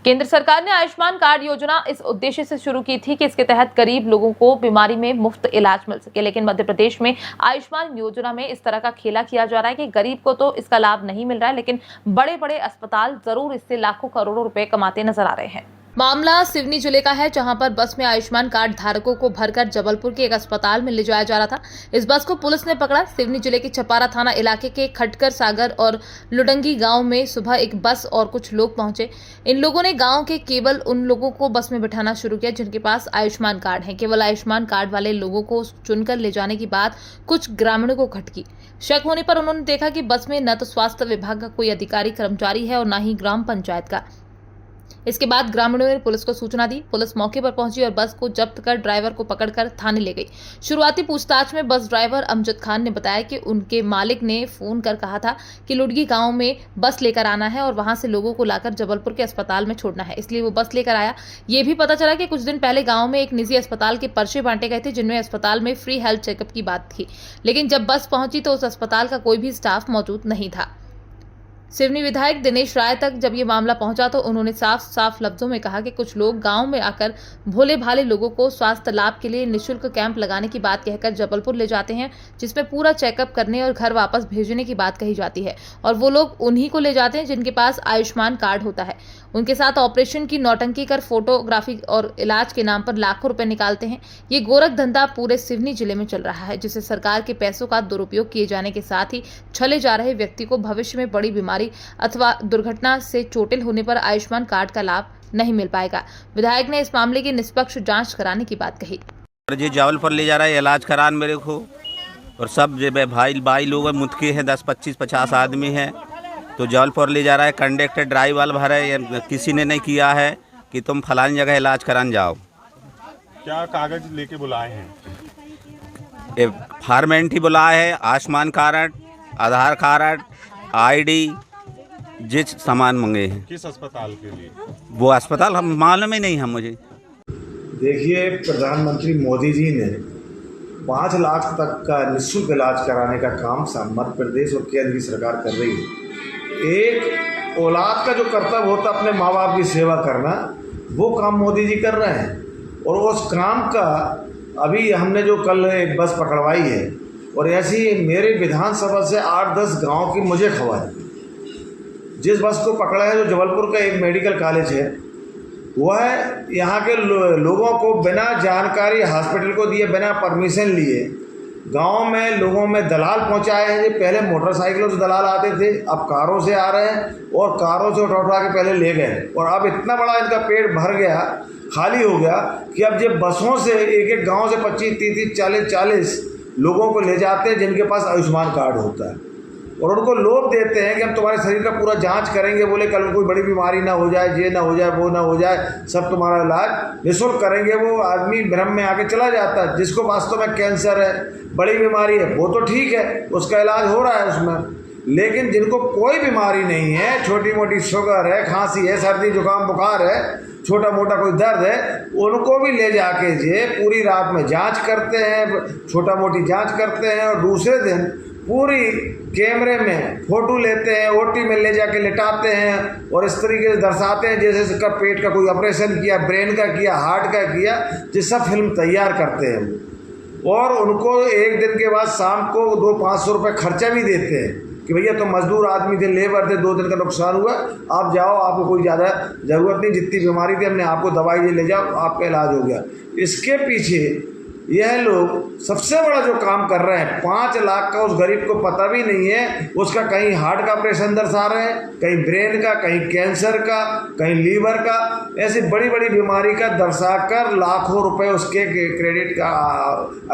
केंद्र सरकार ने आयुष्मान कार्ड योजना इस उद्देश्य से शुरू की थी कि इसके तहत गरीब लोगों को बीमारी में मुफ्त इलाज मिल सके। लेकिन मध्य प्रदेश में आयुष्मान योजना में इस तरह का खेला किया जा रहा है कि गरीब को तो इसका लाभ नहीं मिल रहा है, लेकिन बड़े बड़े अस्पताल जरूर इससे लाखों करोड़ों रुपए कमाते नजर आ रहे हैं। मामला सिवनी जिले का है, जहां पर बस में आयुष्मान कार्ड धारकों को भरकर जबलपुर के एक अस्पताल में ले जाया जा रहा था। इस बस को पुलिस ने पकड़ा। सिवनी जिले के छपारा थाना इलाके के खटकर सागर और लुडंगी गांव में सुबह एक बस और कुछ लोग पहुंचे। इन लोगों ने गांव के केवल उन लोगों को बस में बिठाना शुरू किया जिनके पास आयुष्मान कार्ड है। केवल आयुष्मान कार्ड वाले लोगों को चुनकर ले जाने की बात कुछ ग्रामीणों को खटकी। शक होने पर उन्होंने देखा कि बस में न तो स्वास्थ्य विभाग का कोई अधिकारी कर्मचारी है और न ही ग्राम पंचायत का। इसके बाद ग्रामीणों ने पुलिस को सूचना दी। पुलिस मौके पर पहुंची और बस को जब्त कर ड्राइवर को पकड़कर थाने ले गई। शुरुआती पूछताछ में बस ड्राइवर अमजद खान ने बताया कि उनके मालिक ने फोन कर कहा था कि लुडगी गांव में बस लेकर आना है और वहां से लोगों को लाकर जबलपुर के अस्पताल में छोड़ना है, इसलिए वो बस लेकर आया। ये भी पता चला कि कुछ दिन पहले गाँव में एक निजी अस्पताल के पर्चे बांटे गए थे जिनमें अस्पताल में फ्री हेल्थ चेकअप की बात थी, लेकिन जब बस पहुंची तो उस अस्पताल का कोई भी स्टाफ मौजूद नहीं था। सिवनी विधायक दिनेश राय तक जब ये मामला पहुंचा तो उन्होंने साफ साफ लफ्जों में कहा कि कुछ लोग गांव में आकर भोले भाले लोगों को स्वास्थ्य लाभ के लिए निःशुल्क कैंप लगाने की बात कहकर जबलपुर ले जाते हैं, जिसमें पूरा चेकअप करने और घर वापस भेजने की बात कही जाती है। और वो लोग उन्हीं को ले जाते हैं जिनके पास आयुष्मान कार्ड होता है। उनके साथ ऑपरेशन की नौटंकी कर फोटोग्राफी और इलाज के नाम पर लाखों रुपए निकालते हैं। ये गोरख धंधा पूरे सिवनी जिले में चल रहा है, जिससे सरकार के पैसों का दुरुपयोग किए जाने के साथ ही छले जा रहे व्यक्ति को भविष्य में बड़ी बीमारी अथवा दुर्घटना से चोटिल होने पर आयुष्मान कार्ड का लाभ नहीं मिल पाएगा। विधायक ने इस मामले की निष्पक्ष जांच कराने की बात कही। जी जबलपुर ले जा रहा है इलाज करान मेरे को, और सब भाई लोग मुतके हैं, 10-25-50 आदमी हैं, तो जबलपुर ले जा रहा है। कंडक्टर ड्राइवर भर है, किसी ने नहीं किया है कि तुम फलानी जगह इलाज करान जाओ। क्या कागज लेके बुलाए हैं? फार्मेंट ही बुलाए है, आयुष्मान कार्ड, आधार कार्ड, ID, जिस सामान मंगे हैं। किस अस्पताल के लिए? वो अस्पताल हम मालूम ही नहीं है मुझे। देखिए, प्रधानमंत्री मोदी जी ने 5 लाख तक का निःशुल्क इलाज कराने का काम मध्य प्रदेश और केंद्र की सरकार कर रही है। एक औलाद का जो कर्तव्य होता है अपने माँ बाप की सेवा करना, वो काम मोदी जी कर रहे हैं। और उस काम का अभी हमने जो कल एक बस पकड़वाई है, और ऐसी मेरे विधानसभा से 8-10 गांव की मुझे खबर है। जिस बस को पकड़ा है, जो जबलपुर का एक मेडिकल कॉलेज है, वह यहाँ के लोगों को बिना जानकारी हॉस्पिटल को दिए, बिना परमिशन लिए गांव में लोगों में दलाल पहुँचाए हैं। पहले मोटरसाइकिलों से दलाल आते थे, अब कारों से आ रहे हैं और कारों से उठा के पहले ले गए, और अब इतना बड़ा इनका पेट भर गया, खाली हो गया कि अब जब बसों से एक गाँव से 25-30, 40-40 लोगों को ले जाते हैं जिनके पास आयुष्मान कार्ड होता है, और उनको लोभ देते हैं कि हम तुम्हारे शरीर का पूरा जांच करेंगे, बोले कल कोई बड़ी बीमारी ना हो जाए, ये ना हो जाए, वो ना हो जाए, सब तुम्हारा इलाज निःशुल्क करेंगे। वो आदमी भ्रम में आके चला जाता है। जिसको वास्तव में कैंसर है, बड़ी बीमारी है, वो तो ठीक है, उसका इलाज हो रहा है उसमें, लेकिन जिनको कोई बीमारी नहीं है, छोटी मोटी शुगर है, खांसी है, सर्दी जुकाम बुखार है, छोटा मोटा कोई दर्द है, उनको भी ले जाके जे पूरी रात में जांच करते हैं, छोटा मोटी जांच करते हैं, और दूसरे दिन पूरी कैमरे में फोटो लेते हैं, OT में ले जाके लिटाते हैं, और इस तरीके से दर्शाते हैं जैसे इसका पेट का कोई ऑपरेशन किया, ब्रेन का किया, हार्ट का किया, जिस सब फिल्म तैयार करते हैं। और उनको एक दिन के बाद शाम को 200-500 रुपये खर्चा भी देते हैं कि भैया तुम मजदूर आदमी थे, लेबर थे, 2 दिन का नुकसान हुआ, आप जाओ, आपको कोई ज़्यादा ज़रूरत नहीं, जितनी बीमारी थी हमने आपको दवाई ले जाओ, आपका इलाज हो गया। इसके पीछे यह लोग सबसे बड़ा जो काम कर रहे हैं, 5 लाख का उस गरीब को पता भी नहीं है, उसका कहीं हार्ट का ऑपरेशन दर्शा रहे हैं, कहीं ब्रेन का, कहीं कैंसर का, कहीं लीवर का, ऐसी बड़ी बड़ी बीमारी का दर्शाकर लाखों रुपए उसके क्रेडिट का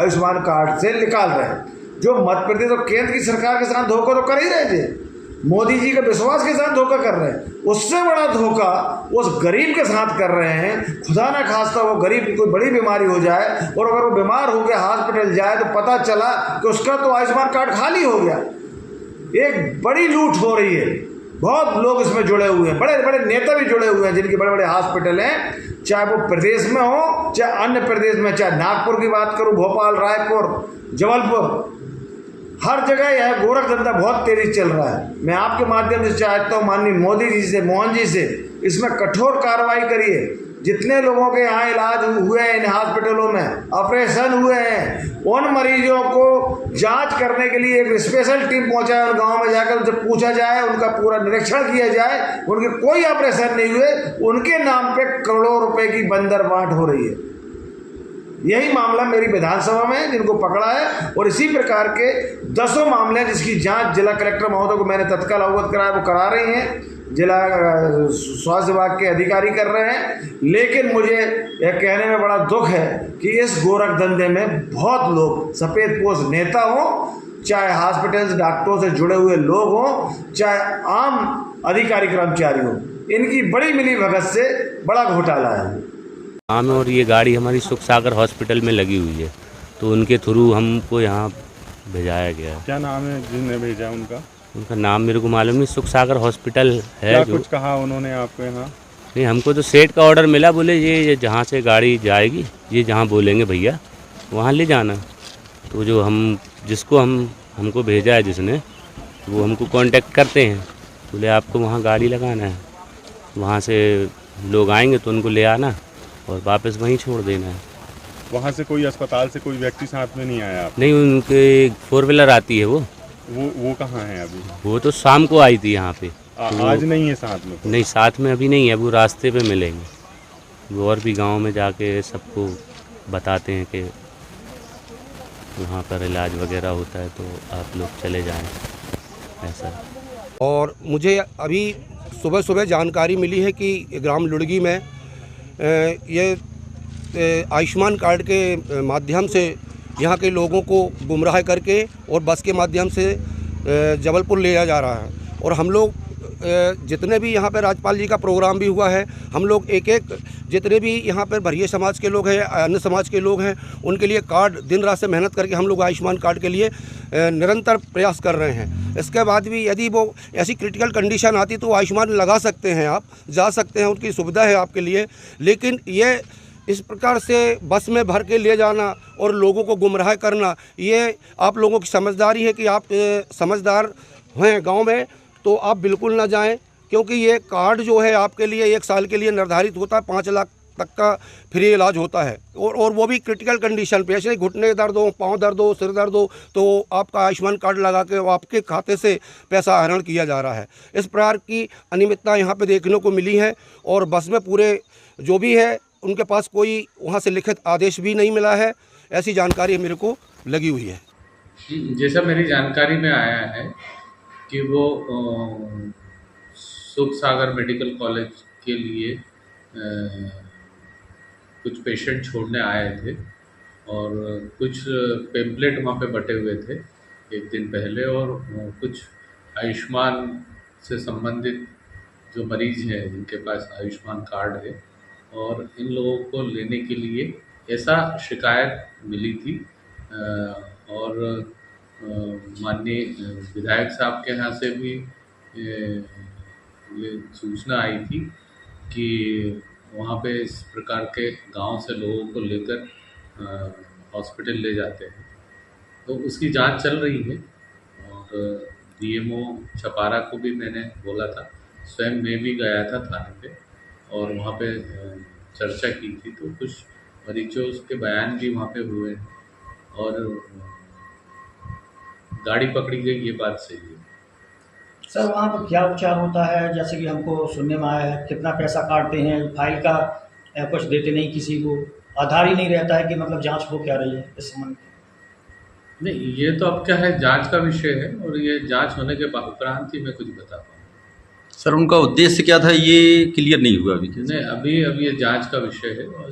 आयुष्मान कार्ड से निकाल रहे हैं। जो मध्य प्रदेश और केंद्र की सरकार के साथ धोखा तो कर ही रहे थे, मोदी जी के विश्वास के साथ धोखा कर रहे हैं, उससे बड़ा धोखा उस गरीब के साथ कर रहे हैं। खुदा ना खास्ता वो गरीब की कोई बड़ी बीमारी हो जाए, और अगर वो बीमार हो गया हॉस्पिटल जाए तो पता चला कि उसका तो आयुष्मान कार्ड खाली हो गया। एक बड़ी लूट हो रही है। बहुत लोग इसमें जुड़े हुए हैं, बड़े बड़े नेता भी जुड़े हुए हैं, जिनके बड़े बड़े हॉस्पिटल हैं, चाहे वो प्रदेश में हो चाहे अन्य प्रदेश में, चाहे नागपुर की बात करूँ, भोपाल, रायपुर, जबलपुर, हर जगह यह गोरख धंधा बहुत तेजी चल रहा है। मैं आपके माध्यम से चाहता हूँ माननीय मोदी जी से, मोहन जी से, इसमें कठोर कार्रवाई करिए। जितने लोगों के यहाँ इलाज हुए हैं इन हॉस्पिटलों में, ऑपरेशन हुए हैं, उन मरीजों को जांच करने के लिए एक स्पेशल टीम पहुंचा है। उन गाँव में जाकर उनसे पूछा जाए, उनका पूरा निरीक्षण किया जाए, उनके कोई ऑपरेशन नहीं हुए, उनके नाम पे करोड़ों रुपए की बंदरबांट हो रही है। यही मामला मेरी विधानसभा में जिनको पकड़ा है, और इसी प्रकार के दसों मामले हैं जिसकी जांच जिला कलेक्टर महोदय को मैंने तत्काल अवगत कराया, वो करा रही हैं, जिला स्वास्थ्य विभाग के अधिकारी कर रहे हैं। लेकिन मुझे यह कहने में बड़ा दुख है कि इस गोरख धंधे में बहुत लोग सफ़ेदपोश नेता हों, चाहे हॉस्पिटल्स डॉक्टरों से जुड़े हुए लोग हों, चाहे आम अधिकारी कर्मचारी हों, इनकी बड़ी मिली भगत से बड़ा घोटाला है। हाँ, और ये गाड़ी हमारी सुख सागर हॉस्पिटल में लगी हुई है, तो उनके थ्रू हमको यहाँ भेजाया गया है। क्या नाम है जिन्हें भेजा उनका? उनका नाम मेरे को मालूम नहीं, सुख सागर हॉस्पिटल है। क्या जो कुछ कहा उन्होंने आपको यहाँ? नहीं, हमको तो सेठ का ऑर्डर मिला, बोले ये जहाँ से गाड़ी जाएगी, ये जहाँ बोलेंगे भैया वहाँ ले जाना। तो जो जिसको हमको भेजा है जिसने, वो हमको कांटेक्ट करते हैं, बोले आपको वहाँ गाड़ी लगाना है, वहाँ से लोग आएंगे तो उनको ले आना और वापस वहीं छोड़ देना है। वहाँ से कोई अस्पताल से कोई व्यक्ति साथ में नहीं आया आप? नहीं, उनके 4 व्हीलर आती है वो कहाँ है अभी? वो तो शाम को आई थी यहाँ पे। आज नहीं है साथ में? नहीं, साथ में अभी नहीं है, वो रास्ते पे मिलेंगे। वो और भी गांव में जाके सबको बताते हैं कि वहाँ पर इलाज वगैरह होता है, तो आप लोग चले जाएं, ऐसा। और मुझे अभी सुबह सुबह जानकारी मिली है कि ग्राम लुड़गी में ये आयुष्मान कार्ड के माध्यम से यहाँ के लोगों को गुमराह करके और बस के माध्यम से जबलपुर ले जा रहा है। और हम लोग जितने भी यहाँ पर राज्यपाल जी का प्रोग्राम भी हुआ है, हम लोग एक एक जितने भी यहाँ पर भरिया समाज के लोग हैं, अन्य समाज के लोग हैं, उनके लिए कार्ड दिन रात से मेहनत करके हम लोग आयुष्मान कार्ड के लिए निरंतर प्रयास कर रहे हैं। इसके बाद भी यदि वो ऐसी क्रिटिकल कंडीशन आती तो आयुष्मान लगा सकते हैं, आप जा सकते हैं, उनकी सुविधा है आपके लिए। लेकिन ये इस प्रकार से बस में भर के ले जाना और लोगों को गुमराह करना, ये आप लोगों की समझदारी है कि आप समझदार हैं गांव में, तो आप बिल्कुल ना जाएं, क्योंकि ये कार्ड जो है आपके लिए 1 साल के लिए निर्धारित होता है, 5 लाख तक का फ्री इलाज होता है, और वो भी क्रिटिकल कंडीशन पे। ऐसे घुटने दर्द हो, पाँव दर्द हो, सिर दर्द हो, तो आपका आयुष्मान कार्ड लगा के आपके खाते से पैसा आहरण किया जा रहा है। इस प्रकार की अनियमितता यहाँ पे देखने को मिली है। और बस में पूरे जो भी है उनके पास कोई वहाँ से लिखित आदेश भी नहीं मिला है, ऐसी जानकारी मेरे को लगी हुई है। जैसा मेरी जानकारी में आया है कि वो सुख सागर मेडिकल कॉलेज के लिए कुछ पेशेंट छोड़ने आए थे, और कुछ पेम्पलेट वहाँ पे बटे हुए थे एक दिन पहले, और कुछ आयुष्मान से संबंधित जो मरीज़ हैं जिनके पास आयुष्मान कार्ड है, और इन लोगों को लेने के लिए ऐसा शिकायत मिली थी। और माननीय विधायक साहब के यहाँ से भी ये सूचना आई थी कि वहाँ पे इस प्रकार के गांव से लोगों को लेकर हॉस्पिटल ले जाते हैं, तो उसकी जांच चल रही है। और डीएमओ छपारा को भी मैंने बोला था, स्वयं मैं भी गया था थाने पे और वहाँ पे चर्चा की थी, तो कुछ मरीजों के बयान भी वहाँ पे हुए हैं और गाड़ी पकड़ी गई, ये बात सही है। सर वहाँ पर क्या उपचार होता है? जैसे कि हमको सुनने में आया है कितना पैसा काटते हैं, फाइल का कुछ देते नहीं, किसी को आधार ही नहीं रहता है कि मतलब जांच हो क्या रही है इस संबंध में। नहीं, ये तो अब क्या है, जांच का विषय है, और ये जांच होने के उपरांत ही मैं कुछ बता पाऊँ। सर उनका उद्देश्य क्या था ये क्लियर नहीं हुआ अभी? नहीं, अभी ये जांच का विषय है और